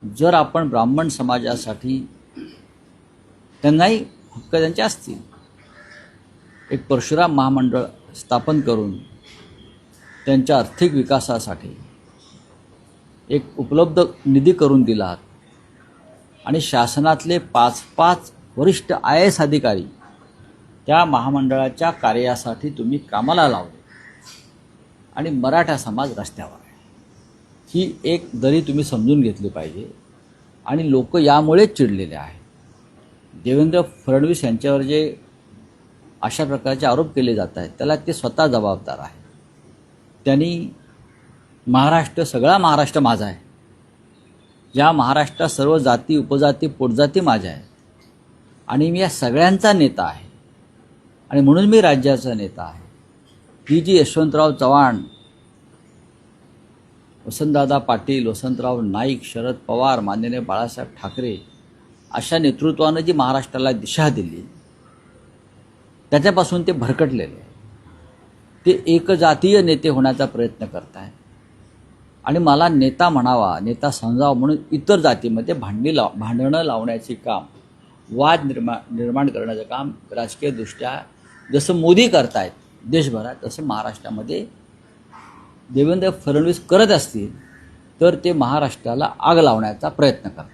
जर आपण ब्राह्मण समाजासाठी त्यांनाही हक्क त्यांचे असतील, एक परशुराम महामंडळ स्थापन करून त्यांच्या आर्थिक विकासासाठी एक उपलब्ध निधी करून दिलात आणि शासनातले 5 वरिष्ठ IAS अधिकारी त्या महामंडळाच्या कार्यासाठी तुम्ही कामाला लावले आणि मराठा समाज रस्त्यावर आहे, ही एक दरी तुम्ही समजून घेतली पाहिजे. आणि लोक यामुळेच चिडलेले आहेत. देवेंद्र फडणवीस यांच्यावर जे अशा प्रकारचे आरोप केले जात आहेत त्याला ते स्वतः जबाबदार आहे. त्यांनी सगळा महाराष्ट्र माझा आहे, या महाराष्ट्रात सर्व जाती उपजाती पोटजाती माझ्या आहेत आणि मी या सगळ्यांचा नेता आहे आणि म्हणून मी राज्याचा नेता आहे. ही जी यशवंतराव चव्हाण, वसंतदादा पाटील, वसंतराव नाईक, शरद पवार, माननीय बाळासाहेब ठाकरे अशा नेतृत्वानं जी महाराष्ट्राला दिशा दिली त्याच्यापासून ते भरकटलेले, ते एकजातीय नेते होण्याचा प्रयत्न करत आहेत आणि मला नेता म्हणावा, नेता समजावा म्हणून इतर जातीमध्ये भांडणं लावण्याचे काम, वाद निर्माण करण्याचं काम राजकीयदृष्ट्या जसं मोदी करतायत देशभरात, तसं महाराष्ट्रामध्ये देवेंद्र फडणवीस करत असतील तर ते महाराष्ट्राला आग लावण्याचा प्रयत्न करतात.